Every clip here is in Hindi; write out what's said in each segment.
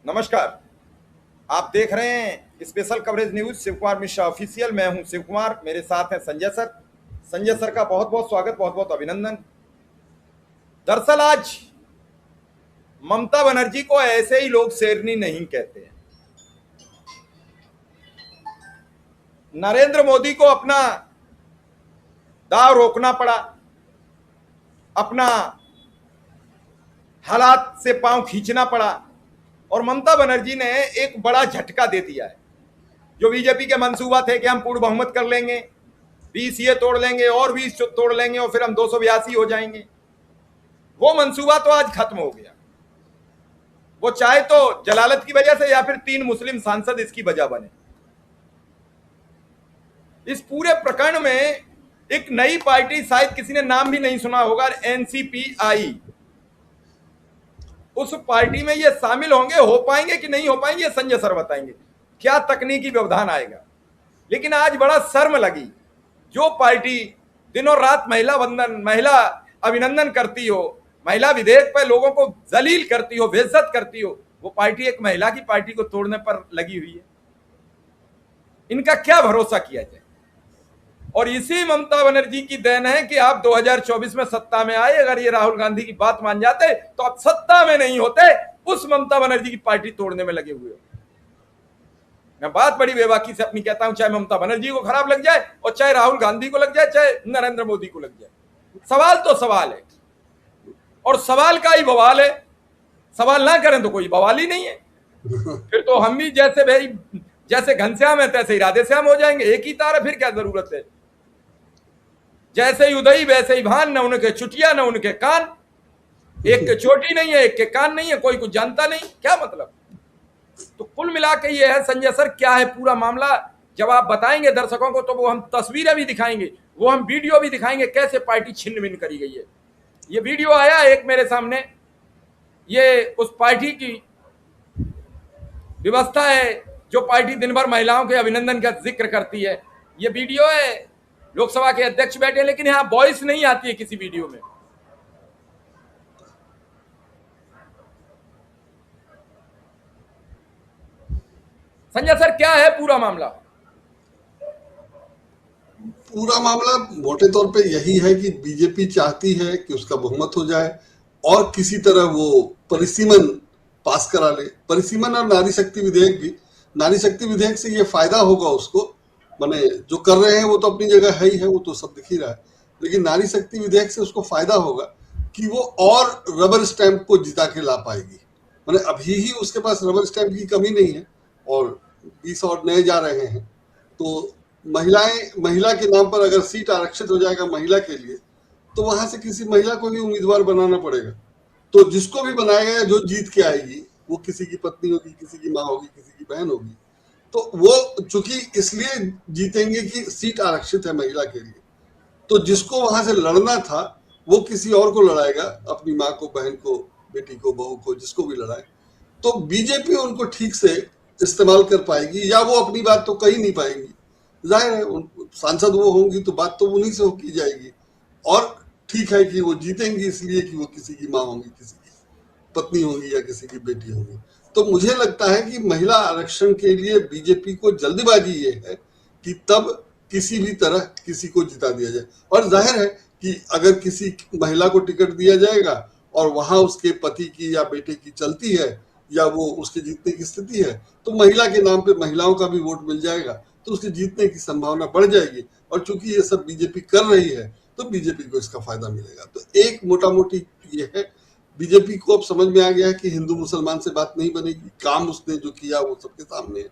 नमस्कार। आप देख रहे हैं special coverage news Shiv Kumar Mishra official. मैं हूं शिव कुमार, मेरे साथ हैं संजय सर। संजय सर का बहुत बहुत स्वागत, बहुत बहुत अभिनंदन। दरअसल आज ममता बनर्जी को ऐसे ही लोग शेरनी नहीं कहते हैं। नरेंद्र मोदी को अपना दाव रोकना पड़ा, अपना हालात से पांव खींचना पड़ा और ममता बनर्जी ने एक बड़ा झटका दे दिया है। जो बीजेपी के मंसूबा थे कि हम पूर्ण बहुमत कर लेंगे, 20 ये तोड़ लेंगे और 20 तोड़ लेंगे और फिर हम 282 हो जाएंगे, वो मंसूबा तो आज खत्म हो गया। वो चाहे तो जलालत की वजह से या फिर 3 मुस्लिम सांसद इसकी वजह बने। इस पूरे प्रकरण में एक नई पार्टी, शायद किसी ने नाम भी नहीं सुना होगा, एनसीपी। उस पार्टी में ये शामिल होंगे, हो पाएंगे कि नहीं हो पाएंगे ये संजय सर बताएंगे, क्या तकनीकी व्यवधान आएगा। लेकिन आज बड़ा शर्म लगी, जो पार्टी दिनों रात महिला अभिनंदन करती हो, महिला विधेयक पर लोगों को जलील करती हो, बेइज्जत करती हो, वो पार्टी एक महिला की पार्टी को तोड़ने पर लगी हुई है। इनका क्या भरोसा किया जाए। और इसी ममता बनर्जी की देन है कि आप 2024 में सत्ता में आए। अगर ये राहुल गांधी की बात मान जाते तो आप सत्ता में नहीं होते, उस ममता बनर्जी की पार्टी तोड़ने में लगे हुए हो। मैं बात बड़ी बेबाकी से अपनी कहता हूं, चाहे ममता बनर्जी को खराब लग जाए और चाहे राहुल गांधी को लग जाए, चाहे नरेंद्र मोदी को लग जाए, सवाल तो सवाल है और सवाल का ही बवाल है। सवाल ना करें तो कोई बवाल ही नहीं है। फिर तो हम भी जैसे घनश्याम है तैसे ही राधेश्याम हो जाएंगे, एक ही तार है, फिर क्या जरूरत है। जैसे ही उदय वैसे ही भान, न उनके चुटिया न उनके कान, एक के चोटी नहीं है, एक के कान नहीं है, कोई कुछ जानता नहीं, क्या मतलब। तो कुल मिला के ये है संजय सर, क्या है पूरा मामला। जब आप बताएंगे दर्शकों को तो वो हम तस्वीरें भी दिखाएंगे, वो हम वीडियो भी दिखाएंगे, कैसे पार्टी छिन्न भिन्न करी गई है। ये वीडियो आया एक मेरे सामने, ये उस पार्टी की व्यवस्था है जो पार्टी दिन भर महिलाओं के अभिनंदन का जिक्र करती है। ये वीडियो है, लोकसभा के अध्यक्ष बैठे, लेकिन यहां वॉइस नहीं आती है किसी वीडियो में। संजय सर, क्या है पूरा मामला। पूरा मामला मोटे तौर पे यही है कि बीजेपी चाहती है कि उसका बहुमत हो जाए और किसी तरह वो परिसीमन पास करा ले। परिसीमन और नारी शक्ति विधेयक भी, नारी शक्ति विधेयक से ये फायदा होगा उसको, माने जो कर रहे हैं वो तो अपनी जगह है ही है, वो तो सब दिख ही रहा है, लेकिन नारी शक्ति विधेयक से उसको फायदा होगा कि वो और रबर स्टैंप को जिता के ला पाएगी। माने अभी ही उसके पास रबर स्टैंप की कमी नहीं है और 20 और नए जा रहे हैं। तो महिला के नाम पर अगर सीट आरक्षित हो जाएगा महिला के लिए, तो वहां से किसी महिला को भी उम्मीदवार बनाना पड़ेगा। तो जिसको भी बनाएगा, जो जीत के आएगी, वो किसी की पत्नी होगी, किसी की माँ होगी, किसी की बहन होगी। तो वो चूंकि इसलिए जीतेंगे कि सीट आरक्षित है महिला के लिए, तो जिसको वहां से लड़ना था वो किसी और को लड़ाएगा, अपनी माँ को, बहन को, बेटी को, बहू को, जिसको भी लड़ाए। तो बीजेपी उनको ठीक से इस्तेमाल कर पाएगी, या वो अपनी बात तो कह ही नहीं पाएंगी। जाहिर है सांसद वो होंगी तो बात तो उन्हीं से की जाएगी। और ठीक है कि वो जीतेंगी इसलिए कि वो किसी की माँ होंगी, किसी की पत्नी होंगी या किसी की बेटी होंगी। तो मुझे लगता है कि महिला आरक्षण के लिए बीजेपी को जल्दबाजी ये है कि तब किसी भी तरह किसी को जिता दिया जाए। और जाहिर है कि अगर किसी महिला को टिकट दिया जाएगा और वहां उसके पति की या बेटे की चलती है या वो उसके जीतने की स्थिति है, तो महिला के नाम पे महिलाओं का भी वोट मिल जाएगा, तो उसके जीतने की संभावना बढ़ जाएगी। और चूंकि ये सब बीजेपी कर रही है तो बीजेपी को इसका फायदा मिलेगा। तो एक मोटा मोटी ये है, बीजेपी को अब समझ में आ गया है कि हिंदू मुसलमान से बात नहीं बनेगी। काम उसने जो किया वो सबके सामने है,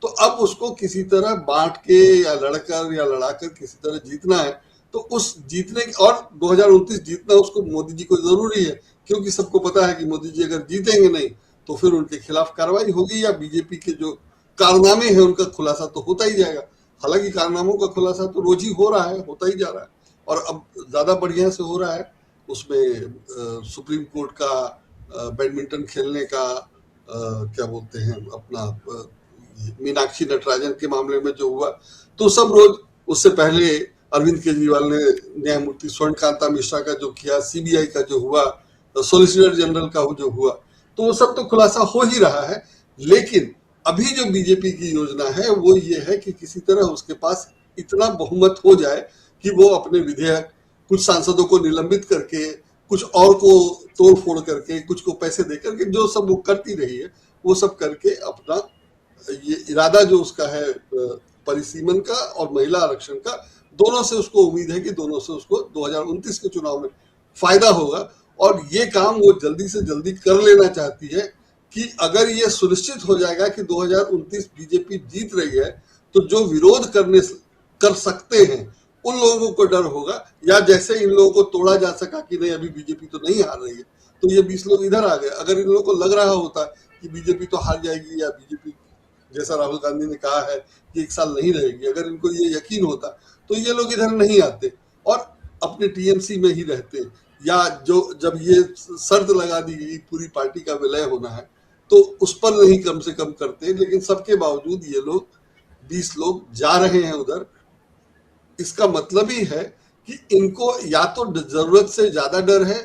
तो अब उसको किसी तरह बांट के या लड़कर या लड़ाकर किसी तरह जीतना है। तो उस जीतने और 2029 जीतना उसको मोदी जी को जरूरी है, क्योंकि सबको पता है कि मोदी जी अगर जीतेंगे नहीं तो फिर उनके खिलाफ कार्रवाई होगी या बीजेपी के जो कारनामे हैं उनका खुलासा तो होता ही जाएगा। हालांकि कारनामों का खुलासा तो रोज ही हो रहा है, होता ही जा रहा है, और अब ज्यादा बढ़िया से हो रहा है। उसमें सुप्रीम कोर्ट का बैडमिंटन खेलने का क्या बोलते हैं अपना मीनाक्षी नटराजन के मामले में जो हुआ, तो सब रोज, उससे पहले अरविंद केजरीवाल ने न्यायमूर्ति स्वर्णकांता मिश्रा का जो किया, सीबीआई का जो हुआ, सोलिसिटर जनरल का जो हुआ, तो वो सब तो खुलासा हो ही रहा है। लेकिन अभी जो बीजेपी की योजना है वो ये है कि किसी तरह उसके पास इतना बहुमत हो जाए कि वो अपने विधेयक, कुछ सांसदों को निलंबित करके, कुछ और को तोड़ फोड़ करके, कुछ को पैसे दे करके, जो सब वो करती रही है वो सब करके अपना ये इरादा जो उसका है परिसीमन का और महिला आरक्षण का, दोनों से उसको उम्मीद है कि दोनों से उसको 2029 के चुनाव में फायदा होगा। और ये काम वो जल्दी से जल्दी कर लेना चाहती है कि अगर ये सुनिश्चित हो जाएगा कि 2029 बीजेपी जीत रही है तो जो विरोध कर सकते हैं उन लोगों को डर होगा, या जैसे इन लोगों को तोड़ा जा सका कि नहीं अभी बीजेपी तो नहीं हार रही है तो ये 20 लोग इधर आ गए। अगर इन लोगों को लग रहा होता कि बीजेपी तो हार जाएगी या बीजेपी जैसा राहुल गांधी ने कहा है कि 1 साल नहीं रहेगी, अगर इनको ये यकीन होता तो ये लोग इधर नहीं आते और अपने टीएमसी में ही रहते, या जो जब ये शर्त लगा दी गई पूरी पार्टी का विलय होना है तो उस पर नहीं कम से कम करते। लेकिन सबके बावजूद ये लोग 20 लोग जा रहे हैं उधर। इसका मतलब ही है कि इनको या तो जरूरत से ज्यादा डर है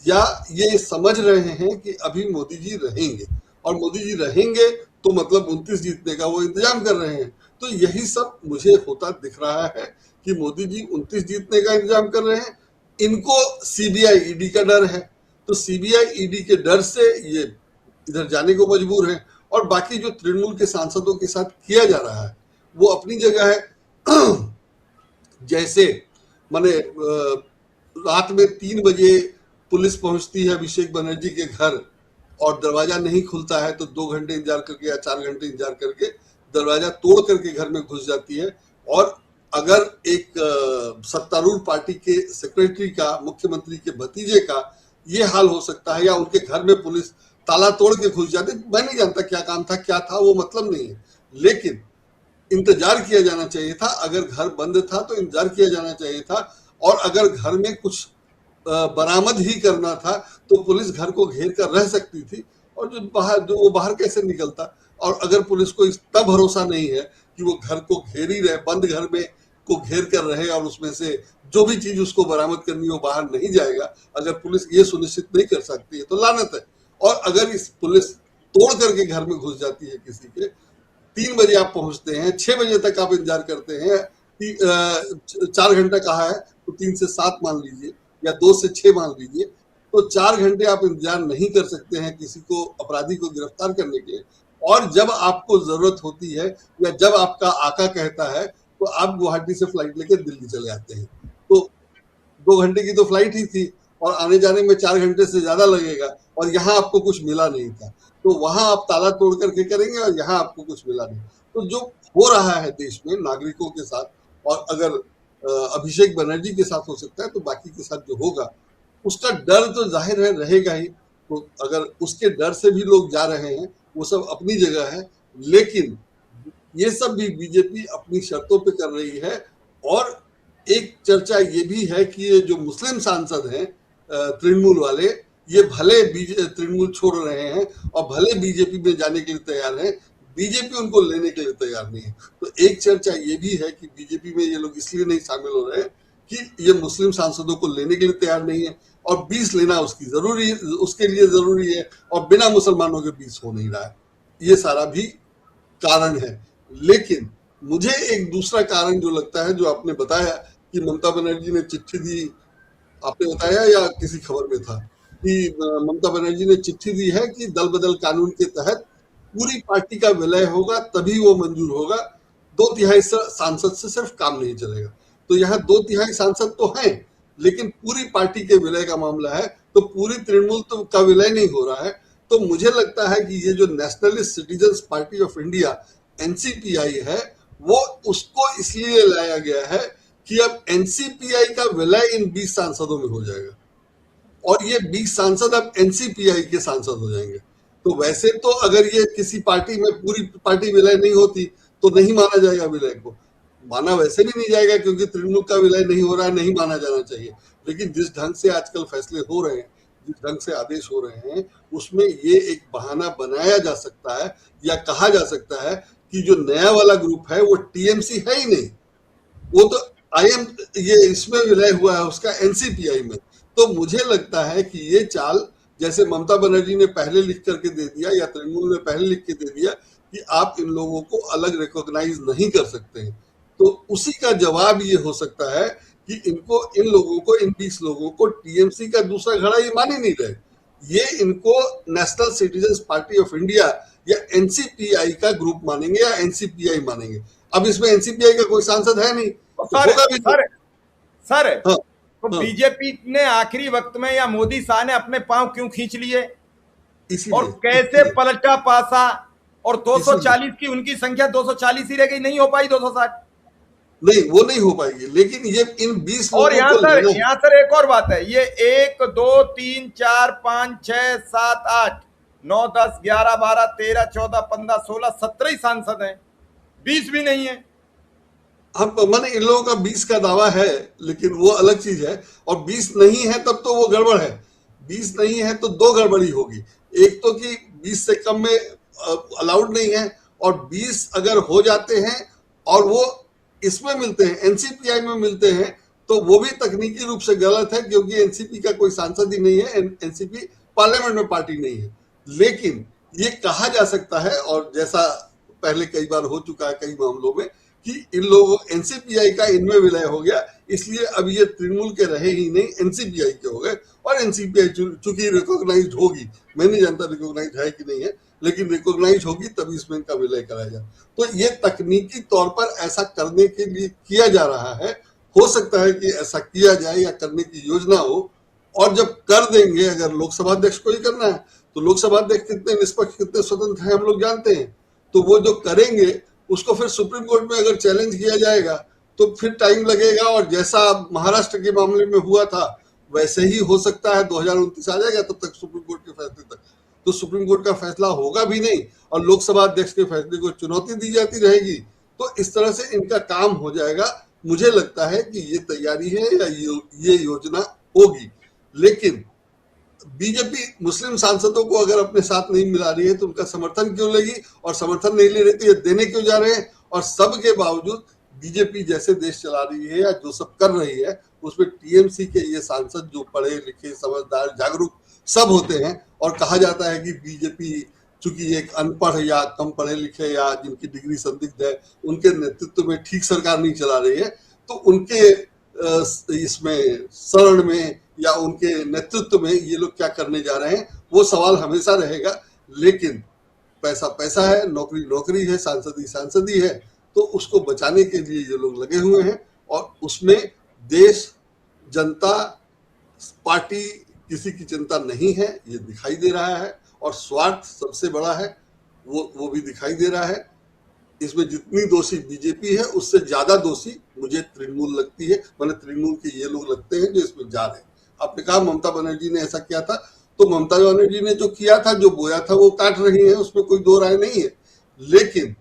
या ये समझ रहे हैं कि अभी मोदी जी रहेंगे, और मोदी जी रहेंगे तो मतलब 29 जीतने का वो इंतजाम कर रहे हैं। तो यही सब मुझे होता दिख रहा है कि मोदी जी 29 जीतने का इंतजाम कर रहे हैं, इनको सीबीआई ईडी का डर है, तो सीबीआई ईडी के डर से ये इधर जाने को मजबूर है। और बाकी जो तृणमूल के सांसदों के साथ किया जा रहा है वो अपनी जगह है। जैसे माने रात में 3 बजे पुलिस पहुंचती है अभिषेक बनर्जी के घर और दरवाजा नहीं खुलता है तो 2 घंटे इंतजार करके या 4 घंटे इंतजार करके दरवाजा तोड़ करके घर में घुस जाती है। और अगर एक सत्तारूढ़ पार्टी के सेक्रेटरी का, मुख्यमंत्री के भतीजे का ये हाल हो सकता है, या उनके घर में पुलिस ताला तोड़ के घुस जाती, मैं नहीं जानता क्या काम था क्या था, वो मतलब नहीं है, लेकिन इंतजार किया जाना चाहिए था। अगर घर बंद था तो इंतजार किया जाना चाहिए था, और अगर घर में कुछ बरामद ही करना था तो पुलिस घर को घेर कर रह सकती थी, और जो वो बाहर कैसे निकलता। और अगर पुलिस को इतना भरोसा नहीं है कि वो घर को घेर ही रहे, बंद घर में को घेर कर रहे और उसमें से जो भी चीज उसको बरामद करनी हो बाहर नहीं जाएगा, अगर पुलिस ये सुनिश्चित नहीं कर सकती है तो लानत है। और अगर इस पुलिस तोड़ करके घर में घुस जाती है किसी के, 3 बजे आप पहुंचते हैं, 6 बजे तक आप इंतजार करते हैं, 4 घंटा कहा है तो 3 से 7 मान लीजिए या 2 से 6 मान लीजिए, तो 4 घंटे आप इंतजार नहीं कर सकते हैं किसी को, अपराधी को गिरफ्तार करने के। और जब आपको जरूरत होती है या जब आपका आका कहता है तो आप गुवाहाटी से फ्लाइट लेकर दिल्ली चले आते हैं। तो 2 घंटे की तो फ्लाइट ही थी और आने जाने में 4 घंटे से ज्यादा लगेगा, और यहाँ आपको कुछ मिला नहीं था, तो वहां आप ताला तोड़ करके करेंगे और यहाँ आपको कुछ मिला नहीं। तो जो हो रहा है देश में नागरिकों के साथ, और अगर अभिषेक बनर्जी के साथ हो सकता है तो बाकी के साथ जो होगा उसका डर तो जाहिर है रहेगा ही। तो अगर उसके डर से भी लोग जा रहे हैं वो सब अपनी जगह है, लेकिन ये सब भी बीजेपी अपनी शर्तों पे कर रही है। और एक चर्चा ये भी है कि ये जो मुस्लिम सांसद हैं तृणमूल वाले, ये भले तृणमूल छोड़ रहे हैं और भले बीजेपी में जाने के लिए तैयार हैं, बीजेपी उनको लेने के लिए तैयार नहीं है। तो एक चर्चा ये भी है कि बीजेपी में ये लोग इसलिए नहीं शामिल हो रहे हैं कि ये मुस्लिम सांसदों को लेने के लिए तैयार नहीं है, और 20 लेना उसके लिए जरूरी है, और बिना मुसलमानों के 20 हो नहीं रहा है। ये सारा भी कारण है। लेकिन मुझे एक दूसरा कारण जो लगता है, जो आपने बताया कि ममता बनर्जी ने चिट्ठी दी, आपने बताया या किसी खबर में था कि ममता बनर्जी ने चिट्ठी दी है कि दल बदल कानून के तहत पूरी पार्टी का विलय होगा तभी वो मंजूर होगा, 2/3 सांसद से सिर्फ काम नहीं चलेगा। तो यहाँ 2/3 सांसद तो हैं, लेकिन पूरी पार्टी के विलय का मामला है, तो पूरी तृणमूल तो का विलय नहीं हो रहा है। तो मुझे लगता है कि ये जो nationalist citizens party of India NCPI है, वो उसको इसलिए लाया गया है कि अब एनसीपीआई का विलय इन 20 सांसदों में हो जाएगा, और ये 20 सांसद अब एनसीपीआई के सांसद हो जाएंगे। तो वैसे तो अगर ये किसी पार्टी में पूरी पार्टी विलय नहीं होती तो नहीं माना जाएगा, विलय को माना वैसे भी नहीं जाएगा क्योंकि तृणमूल का विलय नहीं हो रहा है, नहीं माना जाना चाहिए। लेकिन जिस ढंग से आजकल फैसले हो रहे हैं, जिस ढंग से आदेश हो रहे हैं, उसमें ये एक बहाना बनाया जा सकता है या कहा जा सकता है कि जो नया वाला ग्रुप है वो टीएमसी है ही नहीं, वो तो ये इसमें विलय हुआ है उसका एनसीपीआई में। तो मुझे लगता है कि ये चाल जैसे ममता बनर्जी ने पहले लिख करके दे दिया या तृणमूल ने पहले लिख के दे दिया कि आप इन लोगों को अलग रिकॉग्नाइज नहीं कर सकते हैं, तो उसी का जवाब ये हो सकता है कि इन लोगों को, इन 20 लोगों को टीएमसी का दूसरा घड़ा ये मान ही नहीं रहे। ये इनको national citizens party of India या एनसीपीआई का ग्रुप मानेंगे या एनसीपीआई मानेंगे। अब इसमें एनसीपीआई का कोई सांसद है नहीं, होगा भी सर सर हाँ, तो हाँ, बीजेपी ने आखिरी वक्त में या मोदी शाह ने अपने पांव क्यों खींच लिए और इसीलिए कैसे पलटा पासा, और इसीलिए 240 की उनकी संख्या 240 ही रह गई, नहीं हो पाई 260। नहीं, वो नहीं हो पाएगी, लेकिन ये इन 20 और लोगों को लेना है। यहाँ सर एक और बात है, ये 1 2 3 4 5 6 7 8 9 10 11 12 13 14 15 16 17 ही सांसद हैं, 20 भी नहीं है। हम माने इन लोगों का 20 का दावा है, लेकिन वो अलग चीज है। और 20 नहीं है तब तो वो गड़बड़ है। 20 नहीं है तो दो गड़बड़ी होगी। एक तो कि 20 से कम में अलाउड नहीं है, और 20 अगर हो जाते हैं और वो इसमें मिलते हैं, एनसीपीआई में मिलते हैं, तो वो भी तकनीकी रूप से गलत है, क्योंकि एनसीपी का कोई सांसद ही नहीं है, एनसीपी पार्लियामेंट में पार्टी नहीं है। लेकिन ये कहा जा सकता है, और जैसा पहले कई बार हो चुका है कई मामलों में, कि इन लोगों एनसीपीआई का इनमें विलय हो गया, इसलिए अब ये तृणमूल के रहे ही नहीं, एनसीपीआई के हो गए। और एनसीपीआई चूंकि रिकॉग्नाइज होगी, मैं नहीं जानता रिकॉग्नाइज है कि नहीं है, लेकिन रिकॉग्नाइज होगी तभी इसमें इनका विलय कराया जाए। तो ये तकनीकी तौर पर ऐसा करने के लिए किया जा रहा है। हो सकता है कि ऐसा किया जाए या करने की योजना हो, और जब कर देंगे, अगर लोकसभा अध्यक्ष को ही करना है तो लोकसभा अध्यक्ष कितने निष्पक्ष, कितने स्वतंत्र हैं हम लोग जानते हैं। तो वो जो करेंगे उसको फिर सुप्रीम कोर्ट में अगर चैलेंज किया जाएगा तो फिर टाइम लगेगा, और जैसा महाराष्ट्र के मामले में हुआ था वैसे ही हो सकता है 2029 आ जाएगा, तब तक सुप्रीम कोर्ट के फैसले तक। तो सुप्रीम कोर्ट का फैसला होगा भी नहीं, और लोकसभा अध्यक्ष के फैसले को चुनौती दी जाती रहेगी। तो इस तरह से इनका काम हो जाएगा। मुझे लगता है कि ये तैयारी है या ये योजना होगी। लेकिन बीजेपी मुस्लिम सांसदों को अगर अपने साथ नहीं मिला रही है तो उनका समर्थन क्यों लेगी, और समर्थन नहीं ले रही तो ये देने क्यों जा रहे हैं। और सब के बावजूद बीजेपी जैसे देश चला रही है या जो सब कर रही है, उसमें टीएमसी के ये सांसद जो पढ़े लिखे, समझदार, जागरूक सब होते हैं। और कहा जाता है कि बीजेपी चूंकि एक अनपढ़ या कम पढ़े लिखे या जिनकी डिग्री संदिग्ध है, उनके नेतृत्व में ठीक सरकार नहीं चला रही है, तो उनके इसमें शरण में या उनके नेतृत्व में ये लोग क्या करने जा रहे हैं, वो सवाल हमेशा रहेगा। लेकिन पैसा पैसा है, नौकरी नौकरी है, सांसदी सांसदी है, तो उसको बचाने के लिए ये लोग लगे हुए हैं। और उसमें देश, जनता, पार्टी, किसी की चिंता नहीं है, ये दिखाई दे रहा है। और स्वार्थ सबसे बड़ा है, वो भी दिखाई दे रहा है। इसमें जितनी दोषी बीजेपी है, उससे ज्यादा दोषी मुझे तृणमूल लगती है, मैंने तृणमूल के ये लोग लगते हैं जो इसमें जा रहे हैं। आपने कहा ममता बनर्जी ने ऐसा किया था, तो ममता बनर्जी ने जो किया था, जो बोया था, वो काट रही है, उसमें कोई दो राय नहीं है। लेकिन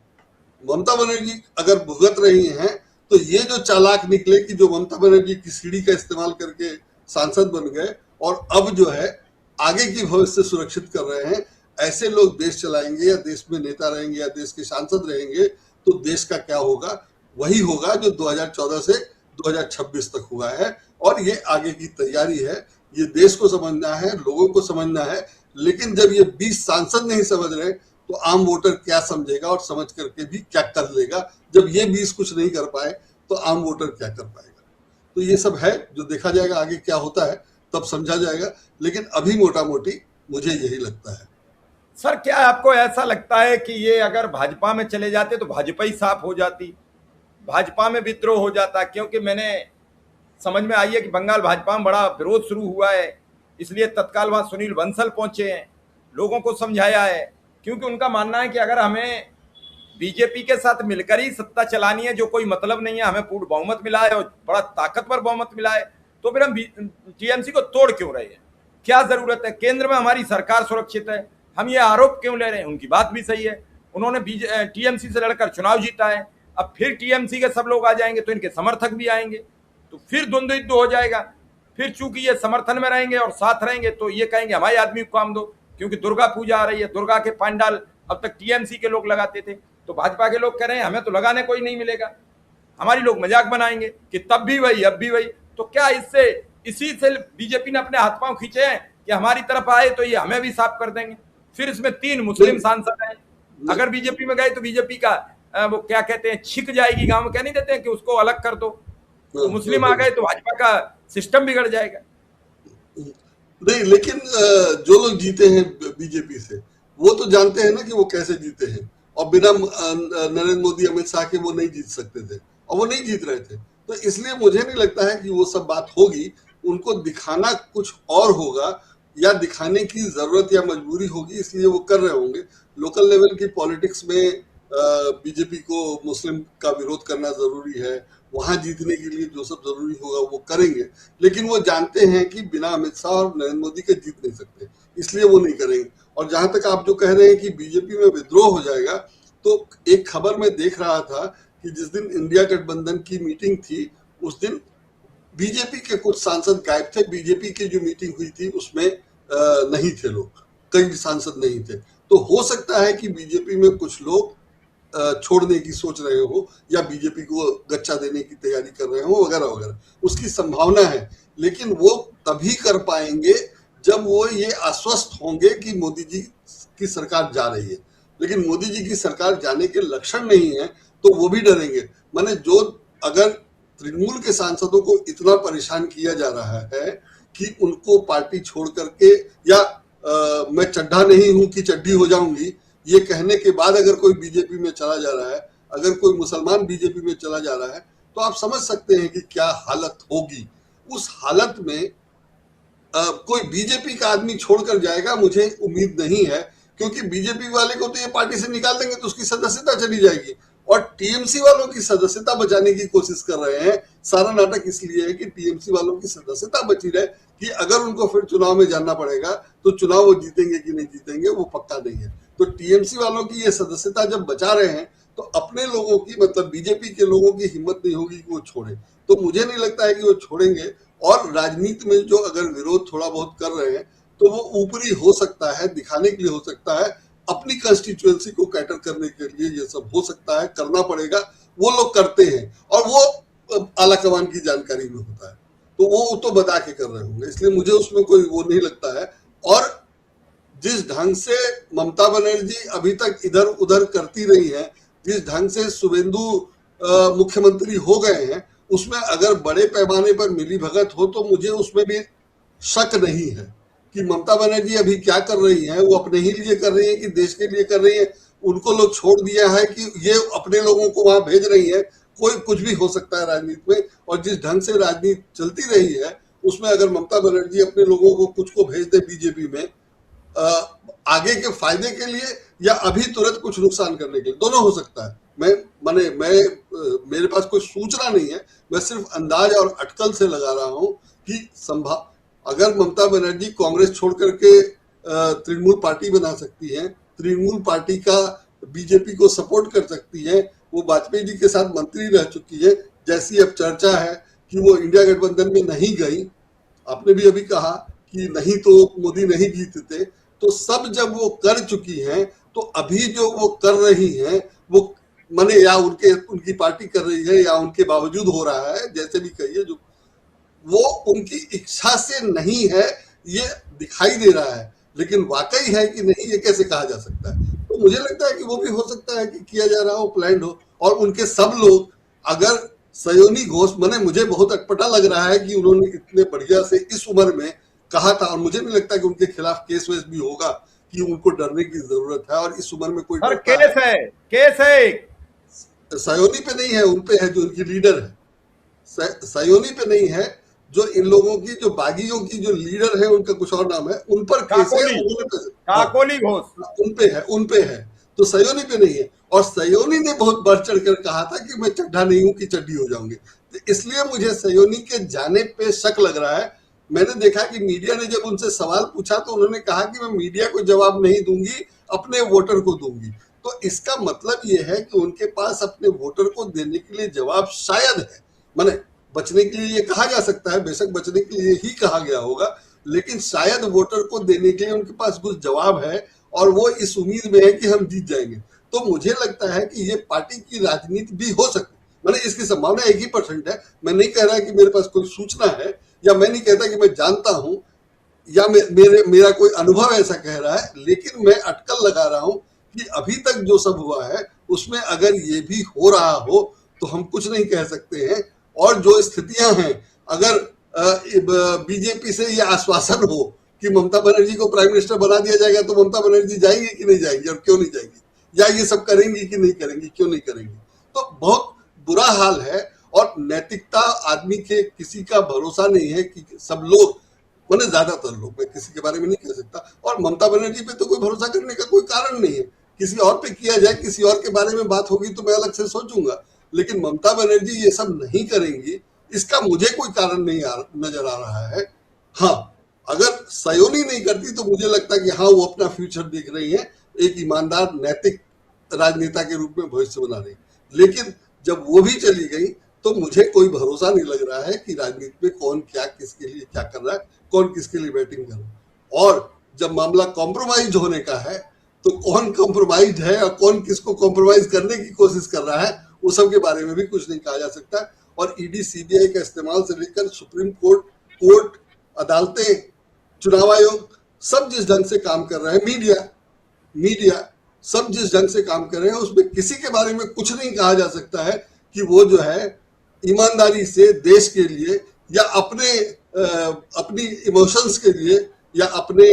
ममता बनर्जी अगर भुगत रही हैं, तो ये जो चालाक निकले कि जो ममता बनर्जी की सीढ़ी का इस्तेमाल करके सांसद बन गए, और अब जो है आगे की भविष्य सुरक्षित कर रहे हैं, ऐसे लोग देश चलाएंगे या देश में नेता रहेंगे या देश के सांसद रहेंगे, तो देश का क्या होगा? वही होगा जो 2014 से 2026 तक हुआ है। और ये आगे की तैयारी है, ये देश को समझना है, लोगों को समझना है। लेकिन जब ये 20 सांसद नहीं समझ रहे, तो आम वोटर क्या समझेगा, और समझ करके भी क्या कर लेगा? जब ये 20 कुछ नहीं कर पाए तो आम वोटर क्या कर पाएगा? तो ये सब है, जो देखा जाएगा आगे क्या होता है, तब समझा जाएगा। लेकिन अभी मोटा मोटी मुझे यही लगता है। सर क्या आपको ऐसा लगता है कि ये अगर भाजपा में चले जाते तो भाजपा ही साफ हो जाती, भाजपा में विद्रोह हो जाता? क्योंकि मैंने समझ में आई है कि बंगाल भाजपा में बड़ा विरोध शुरू हुआ है, इसलिए तत्काल वहां सुनील बंसल पहुंचे हैं, लोगों को समझाया है। क्योंकि उनका मानना है कि अगर हमें बीजेपी के साथ मिलकर ही सत्ता चलानी है, जो कोई मतलब नहीं है, हमें पूर्ण बहुमत मिला है और बड़ा ताकतवर बहुमत मिला है, तो फिर हम टीएमसी को तोड़ क्यों रहे हैं? क्या जरूरत है? केंद्र में हमारी सरकार सुरक्षित है, हम ये आरोप क्यों ले रहे हैं? उनकी बात भी सही है, उन्होंने टीएमसी से लड़कर चुनाव जीता है। अब फिर टीएमसी के सब लोग आ जाएंगे तो इनके समर्थक भी आएंगे, तो फिर द्वंद्व युद्ध हो जाएगा। फिर चूंकि ये समर्थन में रहेंगे और साथ रहेंगे, तो ये कहेंगे हमारे आदमी को काम दो, क्योंकि दुर्गा पूजा आ रही है, दुर्गा के पंडाल अब तक टीएमसी के लोग लगाते थे, तो भाजपा के लोग कह रहे हैं हमें तो लगाने कोई नहीं मिलेगा, हमारी लोग मजाक बनाएंगे कि तब भी वही अब भी वही। तो क्या इसी से बीजेपी ने अपने हाथ पांव खींचे हैं कि हमारी तरफ आए तो ये हमें भी साफ कर देंगे। फिर इसमें 3 मुस्लिम सांसद हैं, अगर बीजेपी में गए तो बीजेपी का वो क्या कहते हैं, छिक जाएगी गांव में, कह नहीं देते हैं कि उसको अलग कर दो। तो मुस्लिम आ गए तो भाजपा का सिस्टम बिगड़ जाएगा। नहीं, लेकिन जो लोग जीते हैं बीजेपी से, वो तो जानते हैं ना कि वो कैसे जीते हैं, और बिना नरेंद्र मोदी अमित शाह के वो नहीं जीत सकते थे, और वो नहीं जीत रहे थे। तो इसलिए मुझे नहीं लगता है कि वो सब बात होगी। उनको दिखाना कुछ और होगा, या दिखाने की जरूरत या मजबूरी होगी, इसलिए वो कर रहे होंगे। लोकल लेवल की पॉलिटिक्स में बीजेपी को मुस्लिम का विरोध करना जरूरी है, वहां जीतने के लिए जो सब जरूरी होगा वो करेंगे, लेकिन वो जानते हैं कि बिना अमित शाह और नरेंद्र मोदी के जीत नहीं सकते, इसलिए वो नहीं करेंगे। और जहां तक आप जो कह रहे हैं कि बीजेपी में विद्रोह हो जाएगा, तो एक खबर में देख रहा था कि जिस दिन इंडिया गठबंधन की मीटिंग थी, उस दिन बीजेपी के कुछ सांसद गायब थे। बीजेपी की जो मीटिंग हुई थी उसमें नहीं थे लोग, कई सांसद नहीं थे। तो हो सकता है कि बीजेपी में कुछ लोग छोड़ने की सोच रहे हो, या बीजेपी को गच्चा देने की तैयारी कर रहे हो, वगैरह वगैरह, उसकी संभावना है। लेकिन वो तभी कर पाएंगे जब वो ये आश्वस्त होंगे कि मोदी जी की सरकार जा रही है। लेकिन मोदी जी की सरकार जाने के लक्षण नहीं है, तो वो भी डरेंगे। माने जो, अगर तृणमूल के सांसदों को इतना परेशान किया जा रहा है कि उनको पार्टी छोड़ करके, या मैं चड्ढा नहीं हूं कि चड्ढी हो जाऊंगी, ये कहने के बाद अगर कोई बीजेपी में चला जा रहा है, अगर कोई मुसलमान बीजेपी में चला जा रहा है, तो आप समझ सकते हैं कि क्या हालत होगी। उस हालत में कोई बीजेपी का आदमी छोड़कर जाएगा, मुझे उम्मीद नहीं है, क्योंकि बीजेपी वाले को तो ये पार्टी से निकाल देंगे तो उसकी सदस्यता चली जाएगी, और टीएमसी वालों की सदस्यता बचाने की कोशिश कर रहे हैं। सारा नाटक इसलिए है कि टीएमसी वालों की सदस्यता बची रहे, कि अगर उनको फिर चुनाव में जाना पड़ेगा तो चुनाव वो जीतेंगे कि नहीं जीतेंगे वो पक्का नहीं है। तो टीएमसी वालों की ये सदस्यता जब बचा रहे हैं, तो अपने लोगों की, मतलब बीजेपी के लोगों की हिम्मत नहीं होगी कि वो छोड़े। तो मुझे नहीं लगता है कि वो छोड़ेंगे। और राजनीति में जो अगर विरोध थोड़ा बहुत कर रहे हैं, तो वो ऊपरी हो सकता है, दिखाने के लिए हो सकता है, अपनी कंस्टिट्यूएंसी को कैटर करने के लिए ये सब हो सकता है, करना पड़ेगा। वो लोग करते हैं, और वो आला कमान की जानकारी में होता है, तो वो तो बता के कर रहे होंगे, इसलिए मुझे उसमें कोई वो नहीं लगता है। और जिस ढंग से ममता बनर्जी अभी तक इधर उधर करती रही है, जिस ढंग से शुभेंदु मुख्यमंत्री हो गए हैं, उसमें अगर बड़े पैमाने पर मिलीभगत हो, तो मुझे उसमें भी शक नहीं है कि ममता बनर्जी अभी क्या कर रही हैं, वो अपने ही लिए कर रही है कि देश के लिए कर रही है। उनको लोग छोड़ दिया है कि ये अपने लोगों को वहां भेज रही है। कोई कुछ भी हो सकता है राजनीति में, और जिस ढंग से राजनीति चलती रही है, उसमें अगर ममता बनर्जी अपने लोगों को कुछ को भेज दे बीजेपी में, आगे के फायदे के लिए या अभी तुरंत कुछ नुकसान करने के लिए, दोनों हो सकता है। मेरे पास कोई सूचना नहीं है, मैं सिर्फ अंदाज और अटकल से लगा रहा हूं कि अगर ममता बनर्जी कांग्रेस छोड़ करके तृणमूल पार्टी बना सकती है, तृणमूल पार्टी का बीजेपी को सपोर्ट कर सकती है, वो वाजपेयी जी के साथ मंत्री रह चुकी है, जैसी अब चर्चा है कि वो इंडिया गठबंधन में नहीं गई, आपने भी अभी कहा कि नहीं तो मोदी नहीं जीतते, तो सब जब वो कर चुकी हैं, तो अभी जो वो कर रही हैं, वो माने या उनकी पार्टी कर रही है, या उनके बावजूद हो रहा है, जैसे भी कहिए, जो वो उनकी इच्छा से नहीं है, ये दिखाई दे रहा है। लेकिन वाकई है कि नहीं, ये कैसे कहा जा सकता है। तो मुझे लगता है कि वो भी हो सकता है कि किया जा रहा हो, प्लान्ड हो, और उनके सब लोग, अगर सयोनी घोष, मुझे बहुत अटपटा लग रहा है कि उन्होंने इतने बढ़िया से इस उम्र में कहा था, और मुझे नहीं लगता कि उनके खिलाफ केस वेस भी होगा कि उनको डरने की जरूरत है, और इस उम्र में कोई केस है सयोनी पे नहीं है, उन पे है जो उनकी लीडर है। सयोनी पे नहीं है, जो इन लोगों की, जो बागियों की जो लीडर है, उनका कुछ और नाम है, उन पर केस है, काकोली घोष, उन पे है, तो सयोनी पे नहीं है। और सयोनी ने बहुत बढ़ चढ़ कर कहा था कि मैं चड्ढा नहीं हूं कि चड्ढी हो जाऊंगी, तो इसलिए मुझे सयोनी के जाने पे शक लग रहा है। मैंने देखा कि मीडिया ने जब उनसे सवाल पूछा, तो उन्होंने कहा कि मैं मीडिया को जवाब नहीं दूंगी, अपने वोटर को दूंगी। तो इसका मतलब ये है कि उनके पास अपने वोटर को देने के लिए जवाब शायद है। बचने के लिए ये कहा जा सकता है, बेशक बचने के लिए ही कहा गया होगा, लेकिन शायद वोटर को देने के लिए उनके पास कुछ जवाब है, और वो इस उम्मीद में है कि हम जीत जाएंगे। तो मुझे लगता है कि ये पार्टी की राजनीति भी हो सकती है। इसकी संभावना 1% है। मैं नहीं कह रहा कि मेरे पास कोई सूचना है, या मैं नहीं कहता कि मैं जानता हूं, या मेरा कोई अनुभव ऐसा कह रहा है, लेकिन मैं अटकल लगा रहा हूं कि अभी तक जो सब हुआ है उसमें अगर ये भी हो रहा हो तो हम कुछ नहीं कह सकते हैं। और जो स्थितियां हैं, अगर बीजेपी से ये आश्वासन हो कि ममता बनर्जी को प्राइम मिनिस्टर बना दिया जाएगा तो ममता बनर्जी जाएंगी कि नहीं जाएंगी और क्यों नहीं जाएंगी, या ये सब करेंगी कि नहीं करेंगी, क्यों नहीं करेंगी। तो बहुत बुरा हाल है। और नैतिकता आदमी के किसी का भरोसा नहीं है कि सब लोग, मैंने ज्यादातर लोग, मैं किसी के बारे में नहीं कह सकता, और ममता बनर्जी पे तो कोई भरोसा करने का कोई कारण नहीं है। किसी और पे किया जाए, किसी और के बारे में बात होगी तो मैं अलग से सोचूंगा, लेकिन ममता बनर्जी ये सब नहीं करेंगी इसका मुझे कोई कारण नहीं नजर आ रहा है। हाँ, अगर सयोनी नहीं करती तो मुझे लगता है कि हाँ वो अपना फ्यूचर देख रही है, एक ईमानदार नैतिक राजनेता के रूप में भविष्य बना रही। लेकिन जब वो भी चली गई तो मुझे कोई भरोसा नहीं लग रहा है कि राजनीति में कौन क्या किसके लिए क्या कर रहा है, कौन किसके लिए बैटिंग कर रहा है। और जब मामला कॉम्प्रोमाइज होने का है तो कौन कॉम्प्रोमाइज है और कौन किसको कॉम्प्रोमाइज करने की कोशिश कर रहा है, वो सब के बारे में भी कुछ नहीं कहा जा सकता। और ईडी सीबीआई का इस्तेमाल से लेकर सुप्रीम कोर्ट, अदालतें, चुनाव आयोग, सब जिस ढंग से काम कर रहे हैं, मीडिया सब जिस ढंग से काम कर रहे हैं, उसमें किसी के बारे में कुछ नहीं कहा जा सकता है कि वो जो है ईमानदारी से देश के लिए या अपनी इमोशंस के लिए या अपने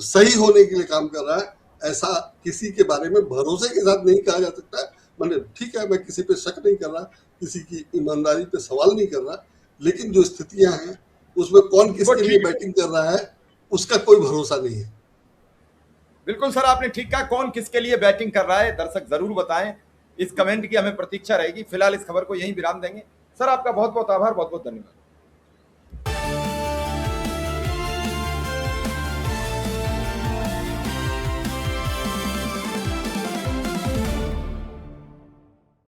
सही होने के लिए काम कर रहा है। ऐसा किसी के बारे में भरोसे के साथ नहीं कहा जा सकता है। मैंने ठीक है, मैं किसी पे शक नहीं कर रहा, किसी की ईमानदारी पे सवाल नहीं कर रहा, लेकिन जो स्थितियां हैं उसमें कौन किसके लिए बैटिंग कर रहा है उसका कोई भरोसा नहीं है। बिल्कुल सर, आपने ठीक कहा, कौन किसके लिए बैटिंग कर रहा है दर्शक जरूर बताएं। इस कमेंट की हमें प्रतीक्षा रहेगी। फिलहाल इस खबर को यहीं विराम देंगे। सर आपका बहुत बहुत आभार, बहुत बहुत धन्यवाद।